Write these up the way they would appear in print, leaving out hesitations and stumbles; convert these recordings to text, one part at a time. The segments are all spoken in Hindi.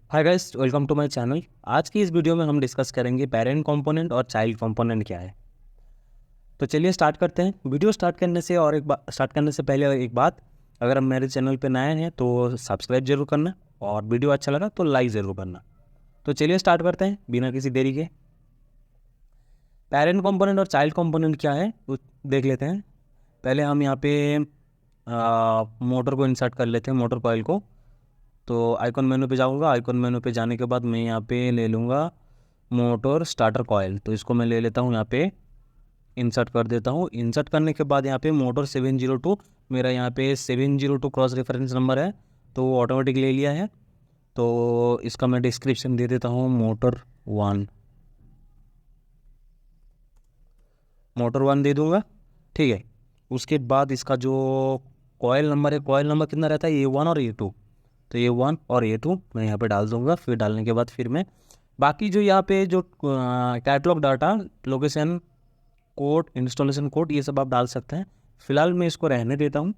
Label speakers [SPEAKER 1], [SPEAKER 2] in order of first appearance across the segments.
[SPEAKER 1] Hi guys, welcome to my channel. आज की इस वीडियो में हम डिस्कस करेंगे पेरेंट कंपोनेंट और चाइल्ड कंपोनेंट क्या है। तो चलिए स्टार्ट करते हैं। वीडियो स्टार्ट करने से पहले एक बात, अगर आप मेरे चैनल पे नए हैं तो सब्सक्राइब जरूर करना और वीडियो अच्छा लगा तो लाइक ज़रूर करना। तो चलिए स्टार्ट करते हैं बिना किसी देरी के। पेरेंट कंपोनेंट और चाइल्ड कंपोनेंट क्या है वो देख लेते हैं। पहले हम यहाँ पे मोटर को इंसर्ट कर लेते हैं, मोटर कॉइल को। तो आइकॉन मेनू पे जाऊँगा। आइकॉन मेनू पे जाने के बाद मैं यहाँ पे ले लूँगा मोटर स्टार्टर कॉइल। तो इसको मैं ले लेता हूँ, यहाँ पे इंसर्ट कर देता हूँ। इंसर्ट करने के बाद यहाँ पे मोटर 702, मेरा यहाँ पे 702 क्रॉस रेफरेंस नंबर है, तो वो ऑटोमेटिक ले लिया है। तो इसका मैं डिस्क्रिप्शन दे देता हूँ मोटर वन दे दूँगा। ठीक है। उसके बाद इसका जो कॉइल नंबर है, कॉइल नंबर कितना रहता है, A1 और A2। तो A1 और A2 मैं यहाँ पे डाल दूँगा। फिर डालने के बाद फिर मैं बाकी जो यहाँ पे जो catalogue data, location code, installation code, ये सब आप डाल सकते हैं। फिलहाल मैं इसको रहने देता हूँ।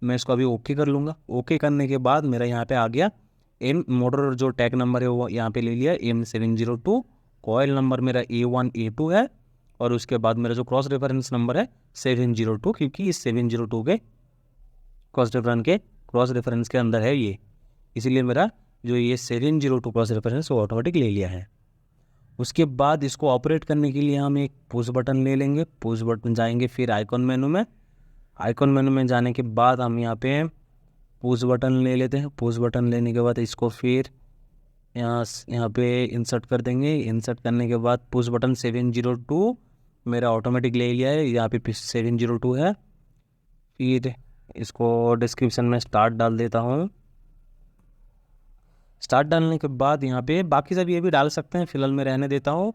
[SPEAKER 1] मैं इसको अभी ओके कर लूँगा। ओके करने के बाद मेरा यहाँ पे आ गया एम मोटर, जो टैग नंबर है वो यहाँ पे ले लिया M702। कॉइल नंबर मेरा A1 A2 है और उसके बाद मेरा जो क्रॉस रेफरेंस नंबर है 702, क्योंकि इस 702 के क्रॉस रेफरेंस के अंदर है ये, इसीलिए मेरा जो ये 702 क्रॉस रेफरेंस वो ऑटोमेटिक ले लिया है। उसके बाद इसको ऑपरेट करने के लिए हम एक पुश बटन ले लेंगे। पुश बटन जाएंगे फिर आइकॉन मेनू में। आइकॉन मेनू में जाने के बाद हम यहाँ पे पुश बटन ले लेते हैं। पुश बटन लेने के बाद इसको फिर यहाँ पे इंसर्ट कर देंगे। इंसर्ट करने के बाद पुश बटन 702 मेरा ऑटोमेटिक ले लिया है, यहाँ पे 702 है। फिर इसको डिस्क्रिप्शन में स्टार्ट डाल देता हूँ। स्टार्ट डालने के बाद यहाँ पे बाकी सब ये भी डाल सकते हैं, फिलहाल मैं रहने देता हूँ।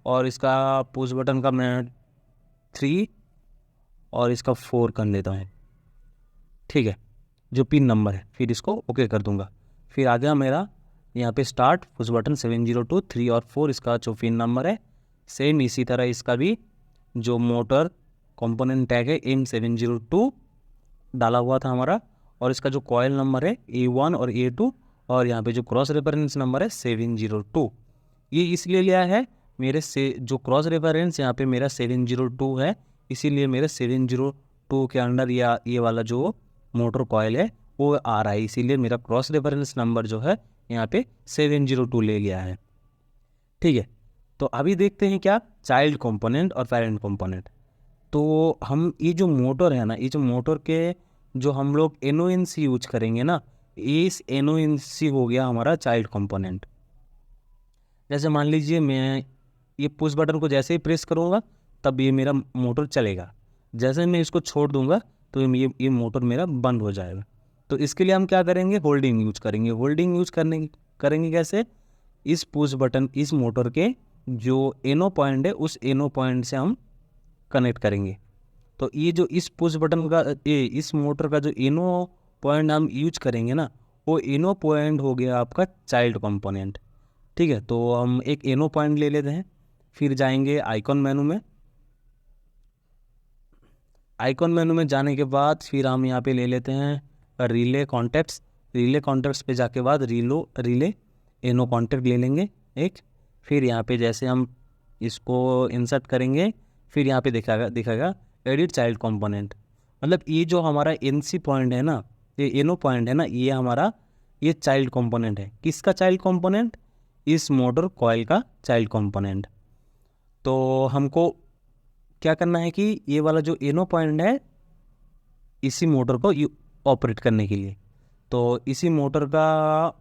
[SPEAKER 1] और इसका पुश बटन का मैं 3 और इसका 4 कर देता हूँ। ठीक है, जो पिन नंबर है, फिर इसको ओके कर दूंगा। फिर आ गया मेरा यहाँ पे स्टार्ट पुश बटन 702 3 और 4, इसका जो पिन नंबर है। सेम इसी तरह इसका भी जो मोटर कंपोनेंट टैग है M702 डाला हुआ था हमारा, और इसका जो कॉइल नंबर है A1 और A2, और यहाँ पे जो क्रॉस रेफरेंस नंबर है 702। ये इसलिए लिया है मेरे से जो क्रॉस रेफरेंस यहाँ पे मेरा 702 है, इसीलिए मेरे 702 के अंडर या ये वाला जो मोटर कॉइल है वो आ रहा है, इसीलिए मेरा क्रॉस रेफरेंस नंबर जो है यहाँ पे 702 ले लिया है। ठीक है। तो अभी देखते हैं क्या चाइल्ड कंपोनेंट और पेरेंट कंपोनेंट। तो हम ये जो मोटर है ना, ये जो मोटर के जो हम लोग NONC यूज करेंगे ना, इस NONC हो गया हमारा चाइल्ड कंपोनेंट। जैसे मान लीजिए मैं ये पुश बटन को जैसे ही प्रेस करूँगा तब ये मेरा मोटर चलेगा। जैसे मैं इसको छोड़ दूंगा तो ये मोटर मेरा बंद हो जाएगा। तो इसके लिए हम क्या करेंगे, होल्डिंग यूज करेंगे। होल्डिंग यूज करेंगे कैसे, इस पुश बटन, इस मोटर के जो एनो पॉइंट है उस एनो पॉइंट से हम कनेक्ट करेंगे। तो ये जो इस पुश बटन का इस मोटर का जो एनो पॉइंट हम यूज करेंगे ना, वो एनो पॉइंट हो गया आपका चाइल्ड कंपोनेंट। ठीक है। तो हम एक एनो पॉइंट ले लेते हैं। फिर जाएंगे आइकॉन मेनू में। आइकॉन मेनू में जाने के बाद फिर हम यहाँ पे ले लेते हैं रिले कॉन्टैक्ट्स। रिले कॉन्टैक्ट्स पे जाके बाद रिले एनो कॉन्टैक्ट ले लेंगे एक। फिर यहाँ पे जैसे हम इसको इंसर्ट करेंगे, फिर यहाँ पे दिखाएगा एडिट चाइल्ड कंपोनेंट। मतलब ये जो हमारा NC पॉइंट है ना, ये एनो पॉइंट है ना, ये हमारा ये चाइल्ड कंपोनेंट है। किसका चाइल्ड कंपोनेंट, इस मोटर कॉइल का चाइल्ड कंपोनेंट। तो हमको क्या करना है कि ये वाला जो एनो पॉइंट है इसी मोटर को ऑपरेट करने के लिए, तो इसी मोटर का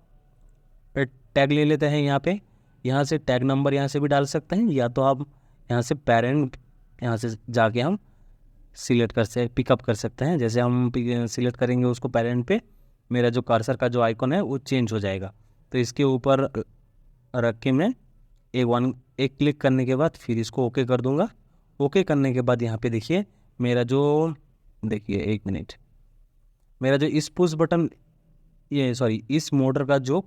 [SPEAKER 1] टैग ले लेते हैं यहाँ पे। यहाँ से टैग नंबर यहाँ से भी डाल सकते हैं, या तो आप यहाँ से पेरेंट यहाँ से जाके हम पिकअप कर सकते हैं। जैसे हम सिलेक्ट करेंगे उसको पेरेंट पे, मेरा जो कर्सर का जो आइकॉन है वो चेंज हो जाएगा। तो इसके ऊपर रख के मैं एक क्लिक करने के बाद फिर इसको ओके कर दूंगा। ओके करने के बाद यहाँ पे देखिए मेरा जो, देखिए एक मिनट, मेरा जो इस पुश बटन इस मोटर का जो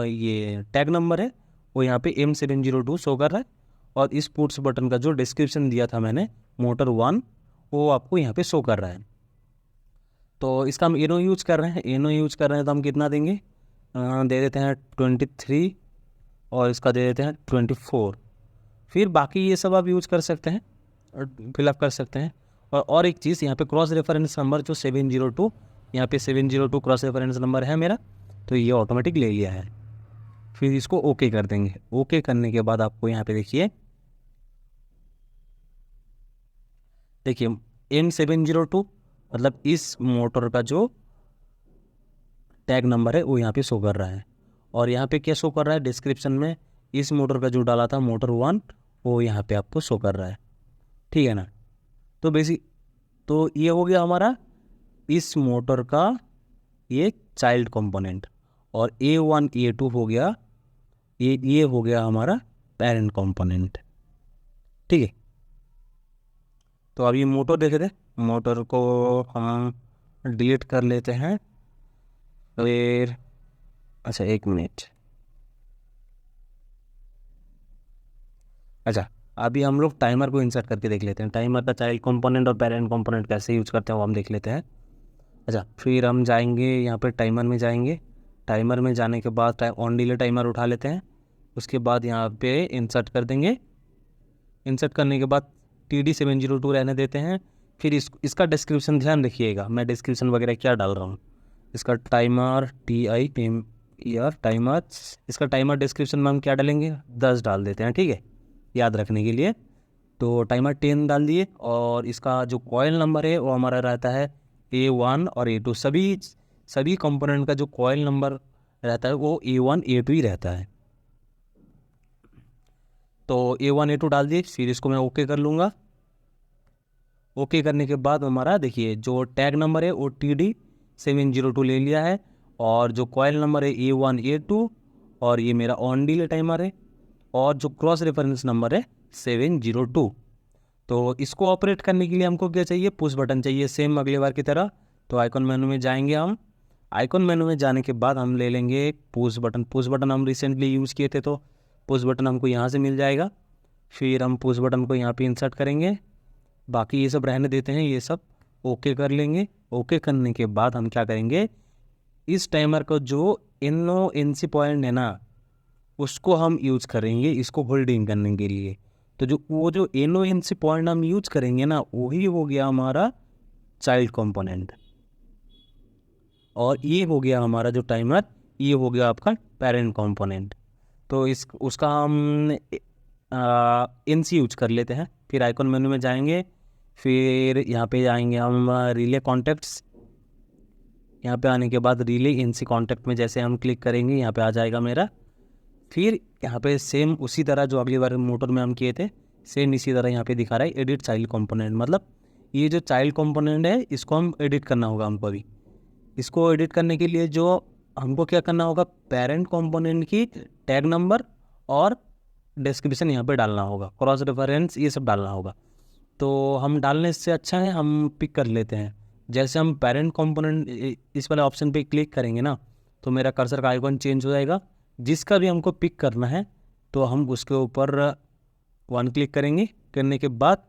[SPEAKER 1] ये टैग नंबर है वो यहाँ पे M702 शो कर रहा है, और इस पुश बटन का जो डिस्क्रिप्शन दिया था मैंने मोटर 1, वो आपको यहाँ पे शो कर रहा है। तो इसका हम एनो यूज कर रहे हैं। एनो यूज कर रहे हैं तो हम कितना देंगे, दे देते हैं 23 और इसका दे देते हैं 24। फिर बाकी ये सब आप यूज कर सकते हैं और फिलअप कर सकते हैं। और एक चीज़ यहाँ पे क्रॉस रेफरेंस नंबर जो 702, यहाँ पे 702 क्रॉस रेफरेंस नंबर है मेरा, तो ये ऑटोमेटिक ले लिया है। फिर इसको ओके कर देंगे। ओके करने के बाद आपको यहाँ पे देखिए M702 मतलब इस मोटर का जो टैग नंबर है वो यहाँ पे शो कर रहा है। और यहाँ पे क्या शो कर रहा है, डिस्क्रिप्शन में इस मोटर का जो डाला था मोटर 1 वो यहाँ पे आपको शो कर रहा है, ठीक है ना। तो तो ये हो गया हमारा इस मोटर का ये चाइल्ड कंपोनेंट, और A1 A2 हो गया, ये हो गया हमारा पेरेंट कंपोनेंट, ठीक है। तो अब ये मोटर देख रहे, मोटर को हम डिलीट कर लेते हैं। फिर अच्छा 1 मिनट, अच्छा अभी हम लोग टाइमर को इंसर्ट करके देख लेते हैं। टाइमर का चाइल्ड कंपोनेंट और पेरेंट कंपोनेंट कैसे यूज करते हैं वो हम देख लेते हैं। अच्छा फिर हम जाएंगे यहाँ पे टाइमर में जाएंगे। टाइमर में जाने के बाद ऑन डिले टाइमर उठा लेते हैं। उसके बाद यहाँ पे इंसर्ट कर देंगे। इंसर्ट करने के बाद TD702 रहने देते हैं। फिर इसका डिस्क्रिप्शन ध्यान रखिएगा, मैं डिस्क्रिप्शन वगैरह क्या डाल रहा हूँ। इसका टाइमर TIMER टाइमर, इसका टाइमर डिस्क्रिप्शन में हम क्या डालेंगे 10 डाल देते हैं, ठीक है, याद रखने के लिए। तो टाइमर 10 डाल दिए। और इसका जो कॉइल नंबर है वो हमारा रहता है A1 और A2, सभी कंपोनेंट का जो कॉइल नंबर रहता है वो A1 A2 ही रहता है। तो A1 A2 डाल दिए। फिर इसको मैं ओके कर लूँगा। ओके करने के बाद हमारा देखिए जो टैग नंबर है वो TD702 ले लिया है, और जो कॉइल नंबर है A1 A2, और ये मेरा ऑन डिले टाइमर है, और जो क्रॉस रेफरेंस नंबर है 702। तो इसको ऑपरेट करने के लिए हमको क्या चाहिए, पुश बटन चाहिए, सेम अगले बार की तरह। तो आइकॉन मेनू में जाएंगे हम। आइकॉन मेनू में जाने के बाद हम ले लेंगे पुश बटन। पुश बटन हम रिसेंटली यूज़ किए थे, तो पुश बटन हमको यहाँ से मिल जाएगा। फिर हम पुश बटन को यहाँ पे इंसर्ट करेंगे। बाकी ये सब रहने देते हैं, ये सब ओके कर लेंगे। ओके करने के बाद हम क्या करेंगे, इस टाइमर का जो NONC पॉइंट है ना उसको हम यूज करेंगे इसको होल्डिंग करने के लिए। तो वो जो NONC पॉइंट हम यूज करेंगे ना वही हो गया हमारा चाइल्ड कंपोनेंट, और ये हो गया हमारा जो टाइमर, ये हो गया आपका पेरेंट कंपोनेंट। तो उसका हम NC यूज कर लेते हैं। फिर आइकॉन मेनू में जाएंगे। फिर यहाँ पे जाएंगे हम रिले कॉन्टैक्ट्स। यहाँ पे आने के बाद रिले NC कॉन्टैक्ट में जैसे हम क्लिक करेंगे यहाँ पे आ जाएगा मेरा। फिर यहाँ पे सेम उसी तरह जो अगली बार मोटर में हम किए थे सेम इसी तरह यहाँ पे दिखा रहा है एडिट चाइल्ड कंपोनेंट। मतलब ये जो चाइल्ड कंपोनेंट है इसको हम एडिट करना होगा हमको। अभी इसको एडिट करने के लिए जो हमको क्या करना होगा, पेरेंट कंपोनेंट की टैग नंबर और डिस्क्रिप्शन यहाँ पे डालना होगा, क्रॉस रेफरेंस ये सब डालना होगा। तो हम डालने से अच्छा है हम पिक कर लेते हैं। जैसे हम पेरेंट कंपोनेंट इस वाले ऑप्शन पे क्लिक करेंगे ना तो मेरा कर्सर का आइकॉन चेंज हो जाएगा। जिसका भी हमको पिक करना है तो हम उसके ऊपर 1 क्लिक करेंगे। करने के बाद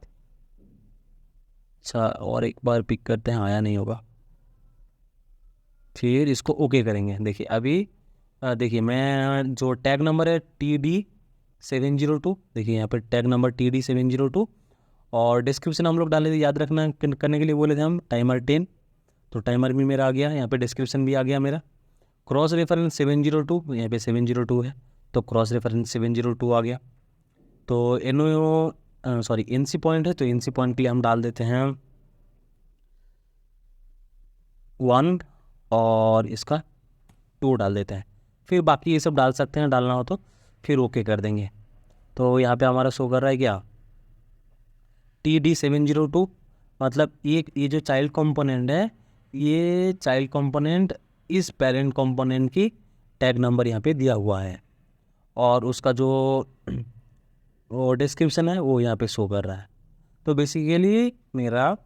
[SPEAKER 1] अच्छा और एक बार पिक करते हैं, आया नहीं होगा। फिर इसको ओके करेंगे। देखिए अभी देखिए मैं जो टैग नंबर है TD702, देखिए यहाँ पर टैग नंबर TD702, और डिस्क्रिप्शन हम लोग डाले थे, याद रखना करने के लिए बोले थे हम टाइमर 10। तो टाइमर भी मेरा आ गया, यहाँ पे डिस्क्रिप्शन भी आ गया मेरा। क्रॉस रेफरेंस 702, यहाँ पे 702 है तो क्रॉस रेफरेंस 702 आ गया। तो NC पॉइंट है तो NC पॉइंट के लिए हम डाल देते हैं 1 और इसका 2 डाल देते हैं। फिर बाकी ये सब डाल सकते हैं, डालना हो तो फिर ओके कर देंगे। तो यहाँ पे हमारा शो कर रहा है क्या TD702, मतलब ये जो चाइल्ड कंपोनेंट है ये चाइल्ड कंपोनेंट इस पेरेंट कंपोनेंट की टैग नंबर यहाँ पे दिया हुआ है, और उसका जो वो डिस्क्रिप्शन है वो यहाँ पे शो कर रहा है। तो बेसिकली मेरा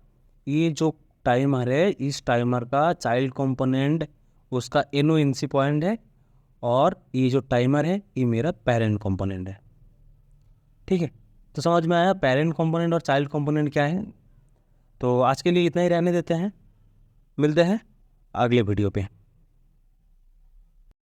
[SPEAKER 1] ये जो टाइमर है इस टाइमर का चाइल्ड कंपोनेंट उसका NONC पॉइंट है, और ये जो टाइमर है ये मेरा पेरेंट कंपोनेंट है, ठीक है। तो समझ में आया पेरेंट कंपोनेंट और चाइल्ड कंपोनेंट क्या है। तो आज के लिए इतना ही रहने देते हैं, मिलते हैं अगले वीडियो पे।